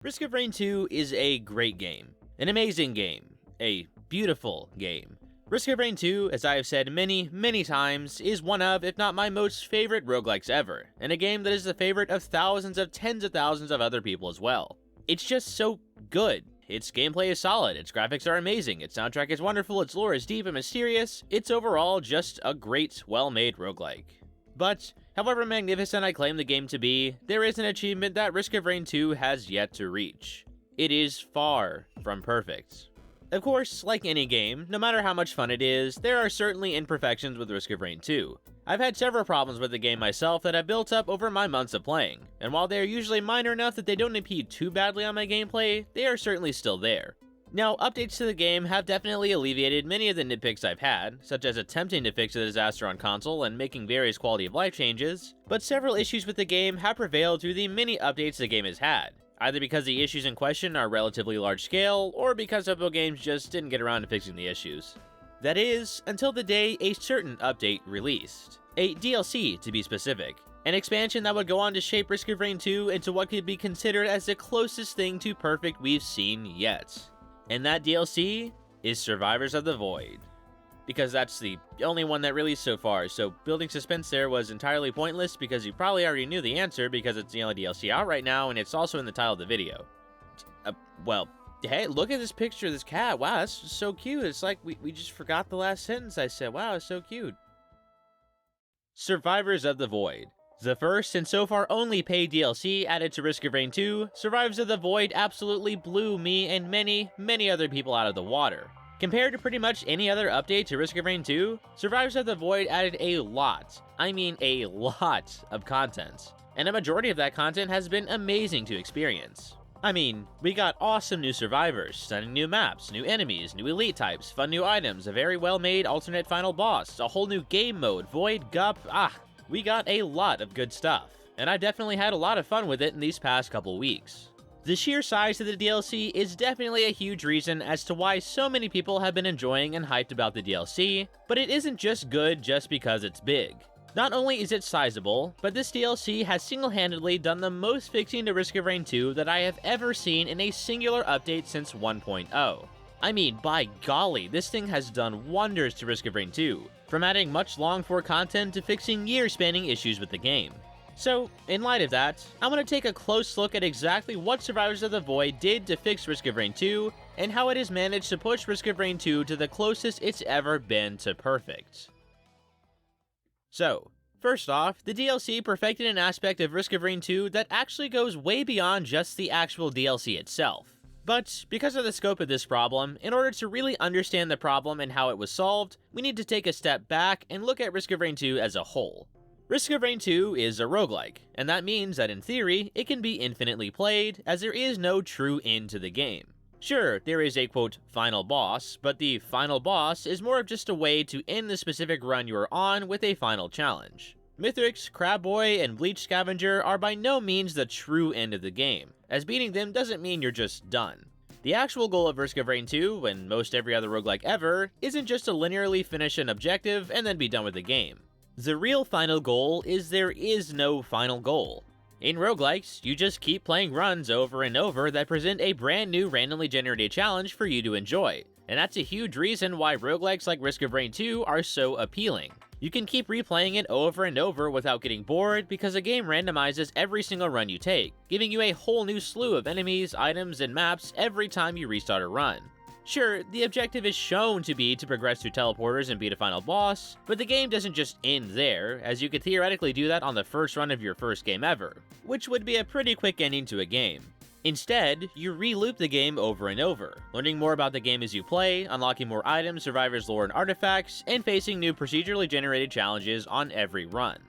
Risk of Rain 2 is a great game, an amazing game, a beautiful game. Risk of Rain 2, as I have said many times, is one of, if not my most favorite roguelikes ever, and a game that is the favorite of thousands of tens of thousands of other people as well. It's just so good. Its gameplay is solid, its graphics are amazing, its soundtrack is wonderful, its lore is deep and mysterious, it's overall just a great, well-made roguelike. But, however magnificent I claim the game to be, there is an achievement that Risk of Rain 2 has yet to reach. It is far from perfect. Of course, like any game, no matter how much fun it is, there are certainly imperfections with Risk of Rain 2. I've had several problems with the game myself that have built up over my months of playing, and while they are usually minor enough that they don't impede too badly on my gameplay, they are certainly still there. Now, updates to the game have definitely alleviated many of the nitpicks I've had, such as attempting to fix a disaster on console and making various quality of life changes, but several issues with the game have prevailed through the many updates the game has had, either because the issues in question are relatively large scale, or because Oppo Games just didn't get around to fixing the issues. That is, until the day a certain update released. A DLC, to be specific. An expansion that would go on to shape Risk of Rain 2 into what could be considered as the closest thing to perfect we've seen yet. And that DLC is Survivors of the Void. Because that's the only one that released so far, so building suspense there was entirely pointless because you probably already knew the answer because it's the only DLC out right now and it's also in the title of the video. Well, hey, look at this picture of this cat. Wow, that's so cute. It's like we just forgot the last sentence I said. Wow, it's so cute. Survivors of the Void. The first and so far only paid DLC added to Risk of Rain 2, Survivors of the Void absolutely blew me and many other people out of the water. Compared to pretty much any other update to Risk of Rain 2, Survivors of the Void added a lot, I mean a lot, of content, and a majority of that content has been amazing to experience. I mean, we got awesome new survivors, stunning new maps, new enemies, new elite types, fun new items, a very well-made alternate final boss, a whole new game mode, Void, Gup, we got a lot of good stuff, and I definitely had a lot of fun with it in these past couple weeks. The sheer size of the DLC is definitely a huge reason as to why so many people have been enjoying and hyped about the DLC, but it isn't just good just because it's big. Not only is it sizable, but this DLC has single-handedly done the most fixing to Risk of Rain 2 that I have ever seen in a singular update since 1.0. I mean, by golly, this thing has done wonders to Risk of Rain 2, from adding much longed-for content to fixing year-spanning issues with the game. So, in light of that, I'm going to take a close look at exactly what Survivors of the Void did to fix Risk of Rain 2, and how it has managed to push Risk of Rain 2 to the closest it's ever been to perfect. So, first off, the DLC perfected an aspect of Risk of Rain 2 that actually goes way beyond just the actual DLC itself. But, because of the scope of this problem, in order to really understand the problem and how it was solved, we need to take a step back and look at Risk of Rain 2 as a whole. Risk of Rain 2 is a roguelike, and that means that in theory, it can be infinitely played, as there is no true end to the game. Sure, there is a quote, final boss, but the final boss is more of just a way to end the specific run you are on with a final challenge. Mithrix, Crabboy, and Bleach Scavenger are by no means the true end of the game, as beating them doesn't mean you're just done. The actual goal of Risk of Rain 2, and most every other roguelike ever, isn't just to linearly finish an objective and then be done with the game. The real final goal is there is no final goal. In roguelikes, you just keep playing runs over and over that present a brand new randomly generated challenge for you to enjoy, and that's a huge reason why roguelikes like Risk of Rain 2 are so appealing. You can keep replaying it over and over without getting bored because the game randomizes every single run you take, giving you a whole new slew of enemies, items, and maps every time you restart a run. Sure, the objective is shown to be to progress through teleporters and beat a final boss, but the game doesn't just end there, as you could theoretically do that on the first run of your first game ever, which would be a pretty quick ending to a game. Instead, you re-loop the game over and over, learning more about the game as you play, unlocking more items, survivors, lore, and artifacts, and facing new procedurally generated challenges on every run.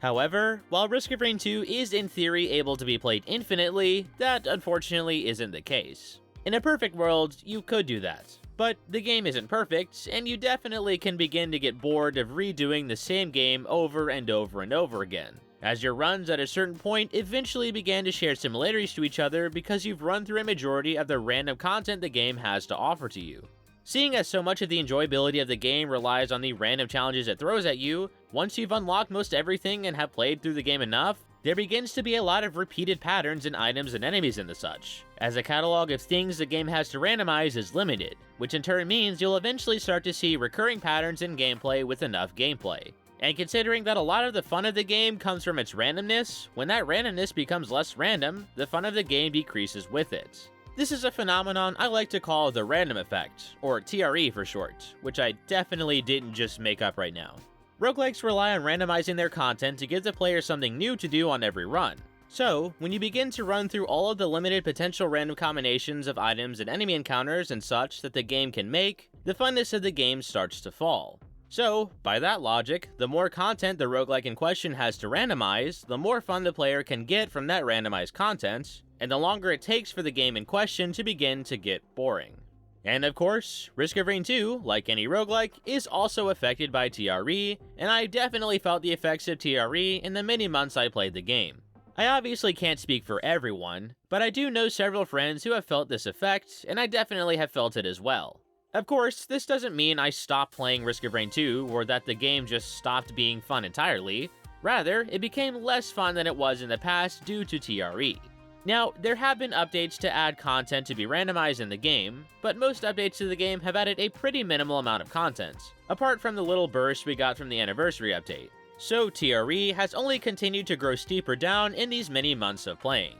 However, while Risk of Rain 2 is in theory able to be played infinitely, that unfortunately isn't the case. In a perfect world, you could do that, but the game isn't perfect, and you definitely can begin to get bored of redoing the same game over and over and over again, as your runs at a certain point eventually began to share similarities to each other because you've run through a majority of the random content the game has to offer to you. Seeing as so much of the enjoyability of the game relies on the random challenges it throws at you, once you've unlocked most everything and have played through the game enough, there begins to be a lot of repeated patterns in items and enemies and the such, as the catalog of things the game has to randomize is limited, which in turn means you'll eventually start to see recurring patterns in gameplay with enough gameplay. And considering that a lot of the fun of the game comes from its randomness, when that randomness becomes less random, the fun of the game decreases with it. This is a phenomenon I like to call the random effect, or TRE for short, which I definitely didn't just make up right now. Roguelikes rely on randomizing their content to give the player something new to do on every run. So, when you begin to run through all of the limited potential random combinations of items and enemy encounters and such that the game can make, the funness of the game starts to fall. So, by that logic, the more content the roguelike in question has to randomize, the more fun the player can get from that randomized content, and the longer it takes for the game in question to begin to get boring. And of course, Risk of Rain 2, like any roguelike, is also affected by TRE, and I definitely felt the effects of TRE in the many months I played the game. I obviously can't speak for everyone, but I do know several friends who have felt this effect, and I definitely have felt it as well. Of course, this doesn't mean I stopped playing Risk of Rain 2, or that the game just stopped being fun entirely. Rather, it became less fun than it was in the past due to TRE. Now, there have been updates to add content to be randomized in the game, but most updates to the game have added a pretty minimal amount of content, apart from the little burst we got from the anniversary update. So TRE has only continued to grow steeper down in these many months of playing.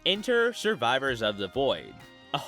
Enter Survivors of the Void.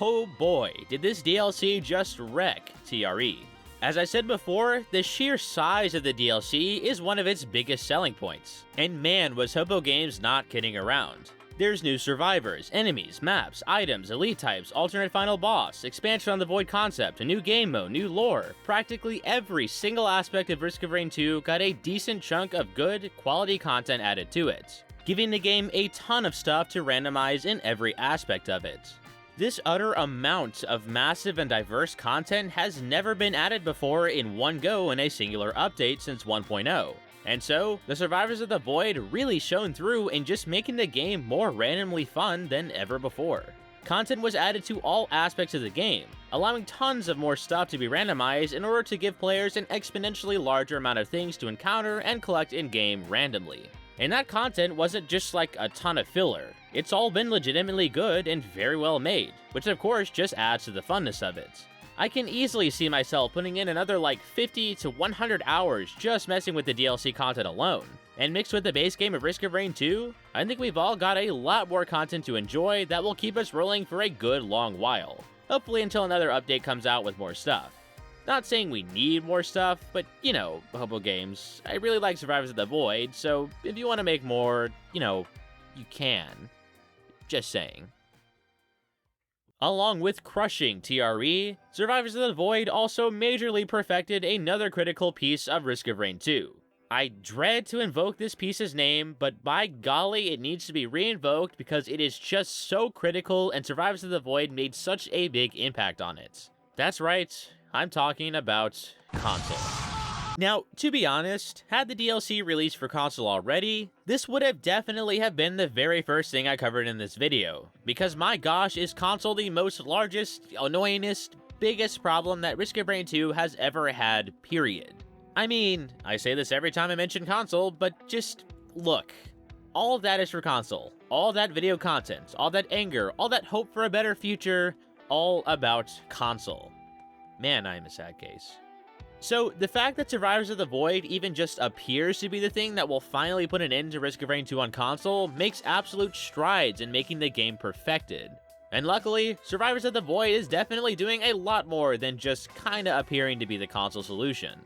Oh boy, did this DLC just wreck TRE. As I said before, the sheer size of the DLC is one of its biggest selling points, and man was Hobo Games not kidding around. There's new survivors, enemies, maps, items, elite types, alternate final boss, expansion on the Void concept, a new game mode, new lore. Practically every single aspect of Risk of Rain 2 got a decent chunk of good, quality content added to it, giving the game a ton of stuff to randomize in every aspect of it. This utter amount of massive and diverse content has never been added before in one go in a singular update since 1.0. And so, the Survivors of the Void really shone through in just making the game more randomly fun than ever before. Content was added to all aspects of the game, allowing tons of more stuff to be randomized in order to give players an exponentially larger amount of things to encounter and collect in-game randomly. And that content wasn't just like a ton of filler, it's all been legitimately good and very well made, which of course just adds to the funness of it. I can easily see myself putting in another like 50 to 100 hours just messing with the DLC content alone. And mixed with the base game of Risk of Rain 2, I think we've all got a lot more content to enjoy that will keep us rolling for a good long while. Hopefully until another update comes out with more stuff. Not saying we need more stuff, but you know, Hobo Games, I really like Survivors of the Void, so if you want to make more, you know, you can. Just saying. Along with crushing TRE, Survivors of the Void also majorly perfected another critical piece of Risk of Rain 2. I dread to invoke this piece's name, but by golly it needs to be re-invoked because it is just so critical and Survivors of the Void made such a big impact on it. That's right, I'm talking about console. Now, to be honest, had the DLC released for console already, this would have definitely have been the very first thing I covered in this video, because my gosh, is console the most largest, annoyingest, biggest problem that Risk of Rain 2 has ever had, period. I mean, I say this every time I mention console, but just look. All of that is for console. All that video content, all that anger, all that hope for a better future, all about console. Man, I am a sad case. So, the fact that Survivors of the Void even just appears to be the thing that will finally put an end to Risk of Rain 2 on console makes absolute strides in making the game perfected. And luckily, Survivors of the Void is definitely doing a lot more than just kinda appearing to be the console solution.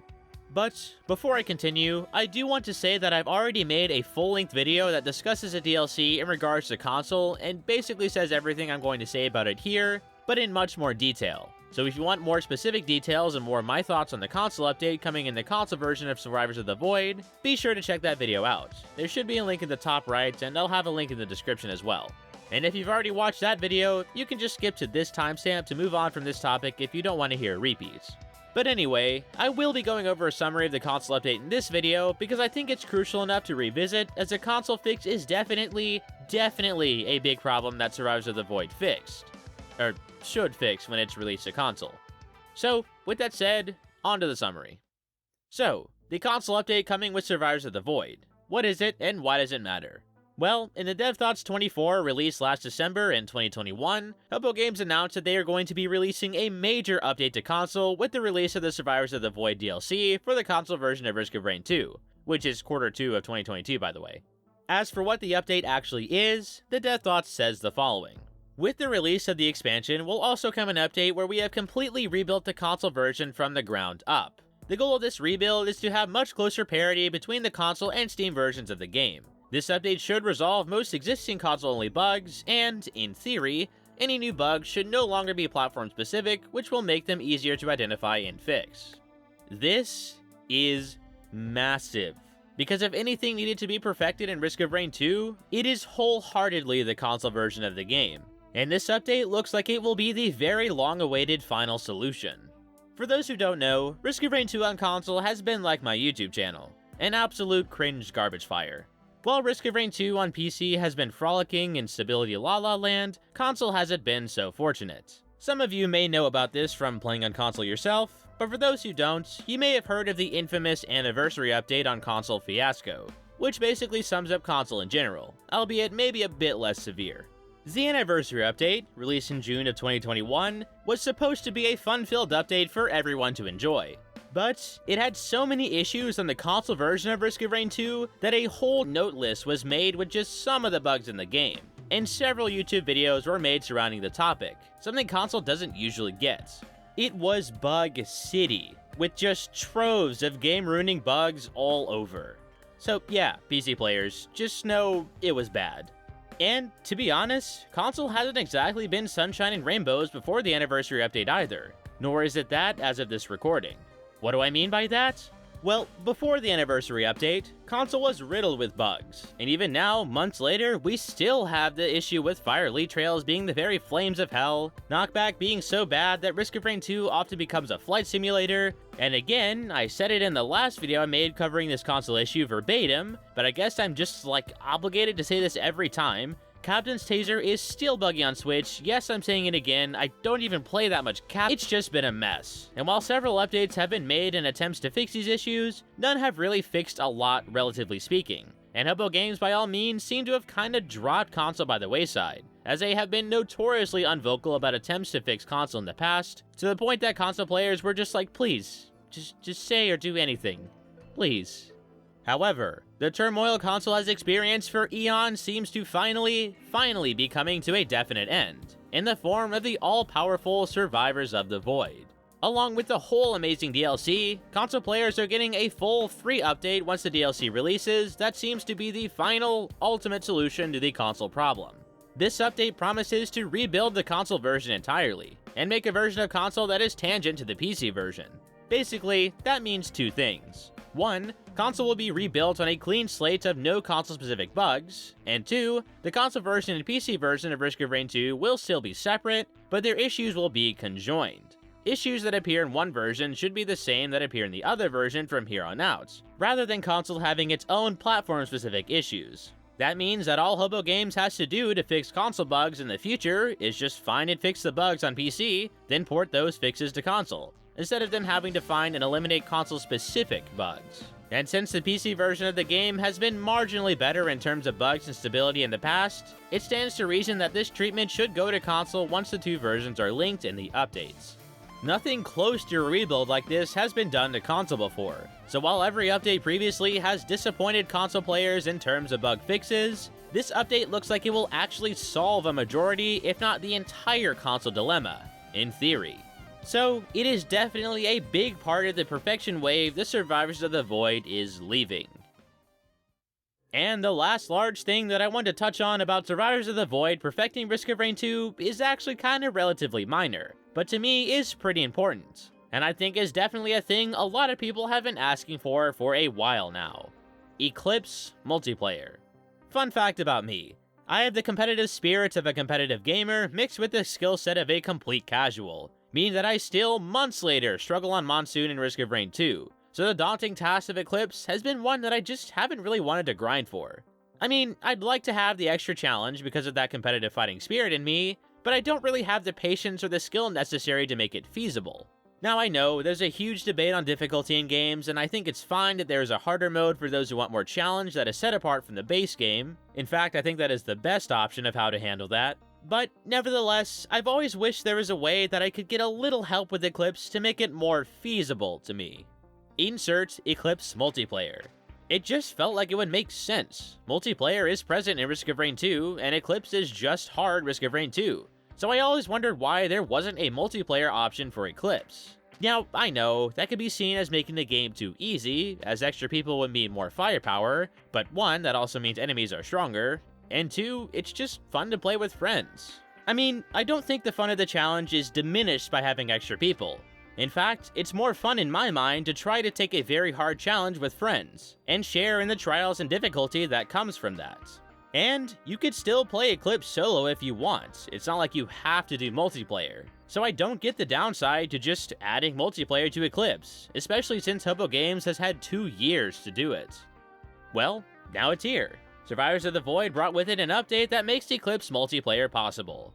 But, before I continue, I do want to say that I've already made a full-length video that discusses a DLC in regards to console, and basically says everything I'm going to say about it here, but in much more detail. So if you want more specific details and more of my thoughts on the console update coming in the console version of Survivors of the Void, be sure to check that video out. There should be a link in the top right, and I'll have a link in the description as well. And if you've already watched that video, you can just skip to this timestamp to move on from this topic if you don't want to hear repeats. But anyway, I will be going over a summary of the console update in this video because I think it's crucial enough to revisit, as a console fix is definitely a big problem that Survivors of the Void fixed. Or should fix when it's released to console. So, with that said, on to the summary. So, the console update coming with Survivors of the Void. What is it and why does it matter? Well, in the Dev Thoughts 24 released last December in 2021, Hobo Games announced that they are going to be releasing a major update to console with the release of the Survivors of the Void DLC for the console version of Risk of Rain 2, which is Q2 of 2022 by the way. As for what the update actually is, the Dev Thoughts says the following. With the release of the expansion will also come an update where we have completely rebuilt the console version from the ground up. The goal of this rebuild is to have much closer parity between the console and Steam versions of the game. This update should resolve most existing console-only bugs, and, in theory, any new bugs should no longer be platform-specific, which will make them easier to identify and fix. This is massive, because if anything needed to be perfected in Risk of Rain 2, it is wholeheartedly the console version of the game, and this update looks like it will be the very long-awaited final solution. For those who don't know, Risk of Rain 2 on console has been like my YouTube channel, an absolute cringe garbage fire. While Risk of Rain 2 on PC has been frolicking in stability la la land, console hasn't been so fortunate. Some of you may know about this from playing on console yourself, but for those who don't, you may have heard of the infamous Anniversary Update on console fiasco, which basically sums up console in general, albeit maybe a bit less severe. The Anniversary Update, released in June of 2021, was supposed to be a fun-filled update for everyone to enjoy. But it had so many issues on the console version of Risk of Rain 2 that a whole note list was made with just some of the bugs in the game, and several YouTube videos were made surrounding the topic, something console doesn't usually get. It was Bug City, with just troves of game-ruining bugs all over. So yeah, PC players, just know it was bad. And, to be honest, console hasn't exactly been sunshine and rainbows before the Anniversary Update either, nor is it that as of this recording. What do I mean by that? Well, before the Anniversary Update, console was riddled with bugs, and even now, months later, we still have the issue with fire lead trails being the very flames of hell, knockback being so bad that Risk of Rain 2 often becomes a flight simulator, and again, I said it in the last video I made covering this console issue verbatim, but I guess I'm just obligated to say this every time. Captain's Taser is still buggy on Switch. Yes, I'm saying it again, I don't even play that much Cap. It's just been a mess. And while several updates have been made in attempts to fix these issues, none have really fixed a lot, relatively speaking. And Hobo Games, by all means, seem to have kinda dropped console by the wayside, as they have been notoriously unvocal about attempts to fix console in the past, to the point that console players were just like, please, just say or do anything. Please. However, the turmoil console has experienced for eons seems to finally be coming to a definite end, in the form of the all-powerful Survivors of the Void. Along with the whole amazing DLC, console players are getting a full free update once the DLC releases that seems to be the final, ultimate solution to the console problem. This update promises to rebuild the console version entirely, and make a version of console that is tangent to the PC version. Basically, that means two things. 1, console will be rebuilt on a clean slate of no console-specific bugs, and 2, the console version and PC version of Risk of Rain 2 will still be separate, but their issues will be conjoined. Issues that appear in one version should be the same that appear in the other version from here on out, rather than console having its own platform-specific issues. That means that all Hobo Games has to do to fix console bugs in the future is just find and fix the bugs on PC, then port those fixes to console, instead of them having to find and eliminate console-specific bugs. And since the PC version of the game has been marginally better in terms of bugs and stability in the past, it stands to reason that this treatment should go to console once the two versions are linked in the updates. Nothing close to a rebuild like this has been done to console before, so while every update previously has disappointed console players in terms of bug fixes, this update looks like it will actually solve a majority, if not the entire console dilemma, in theory. So, it is definitely a big part of the perfection wave the Survivors of the Void is leaving. And the last large thing that I want to touch on about Survivors of the Void perfecting Risk of Rain 2 is actually kinda relatively minor, but to me is pretty important, and I think is definitely a thing a lot of people have been asking for a while now. Eclipse multiplayer. Fun fact about me. I have the competitive spirit of a competitive gamer mixed with the skill set of a complete casual, meaning that I still, months later, struggle on Monsoon and Risk of Rain 2, so the daunting task of Eclipse has been one that I just haven't really wanted to grind for. I mean, I'd like to have the extra challenge because of that competitive fighting spirit in me, but I don't really have the patience or the skill necessary to make it feasible. Now I know, there's a huge debate on difficulty in games, and I think it's fine that there is a harder mode for those who want more challenge that is set apart from the base game. In fact, I think that is the best option of how to handle that. But nevertheless, I've always wished there was a way that I could get a little help with Eclipse to make it more feasible to me. Insert Eclipse multiplayer. It just felt like it would make sense. Multiplayer is present in Risk of Rain 2, and Eclipse is just hard Risk of Rain 2. So I always wondered why there wasn't a multiplayer option for Eclipse. Now, I know, that could be seen as making the game too easy, as extra people would mean more firepower, but one, that also means enemies are stronger, and two, it's just fun to play with friends. I mean, I don't think the fun of the challenge is diminished by having extra people. In fact, it's more fun in my mind to try to take a very hard challenge with friends, and share in the trials and difficulty that comes from that. And you could still play Eclipse solo if you want, it's not like you have to do multiplayer. So I don't get the downside to just adding multiplayer to Eclipse, especially since Hobo Games has had 2 years to do it. Well, now it's here. Survivors of the Void brought with it an update that makes Eclipse multiplayer possible.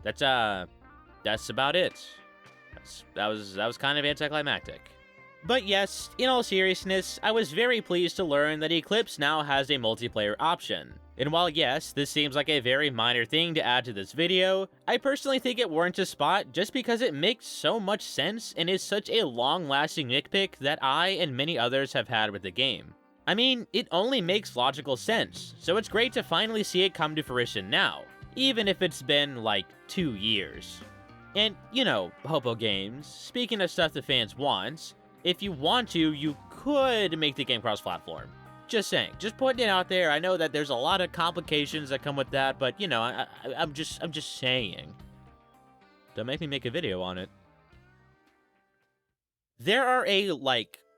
That's about it. That was kind of anticlimactic. But yes, in all seriousness, I was very pleased to learn that Eclipse now has a multiplayer option. And while yes, this seems like a very minor thing to add to this video, I personally think it warrants a spot just because it makes so much sense and is such a long-lasting nitpick that I and many others have had with the game. I mean, it only makes logical sense, so it's great to finally see it come to fruition now, even if it's been like 2 years. And, you know, Hobo Games, speaking of stuff the fans want, if you want to, you could make the game cross-platform. Just saying, just putting it out there. I know that there's a lot of complications that come with that, but you know, I'm just saying. Don't make me make a video on it. There are a,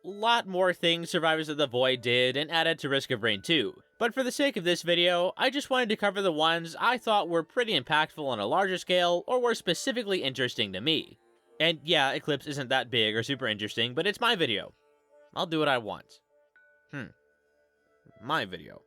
lot more things Survivors of the Void did and added to Risk of Rain 2, but for the sake of this video, I just wanted to cover the ones I thought were pretty impactful on a larger scale, or were specifically interesting to me. And yeah, Eclipse isn't that big or super interesting, but it's my video. I'll do what I want. My video.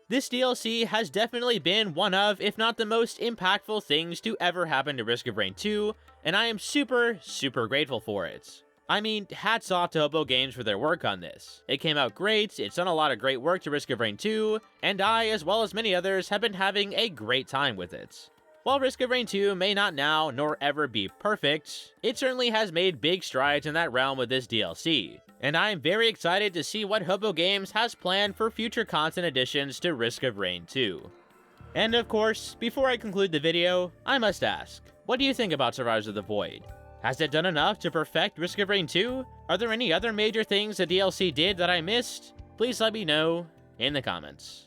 This DLC has definitely been one of, if not the most impactful things to ever happen to Risk of Rain 2, and I am super grateful for it. I mean, hats off to Hobo Games for their work on this. It came out great, it's done a lot of great work to Risk of Rain 2, and I, as well as many others, have been having a great time with it. While Risk of Rain 2 may not now, nor ever be perfect, it certainly has made big strides in that realm with this DLC, and I am very excited to see what Hobo Games has planned for future content additions to Risk of Rain 2. And of course, before I conclude the video, I must ask, what do you think about Survivors of the Void? Has it done enough to perfect Risk of Rain 2? Are there any other major things the DLC did that I missed? Please let me know in the comments.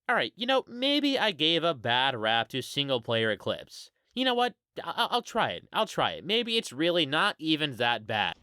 Alright, you know, maybe I gave a bad rap to single-player Eclipse. You know what? I'll try it. Maybe it's really not even that bad.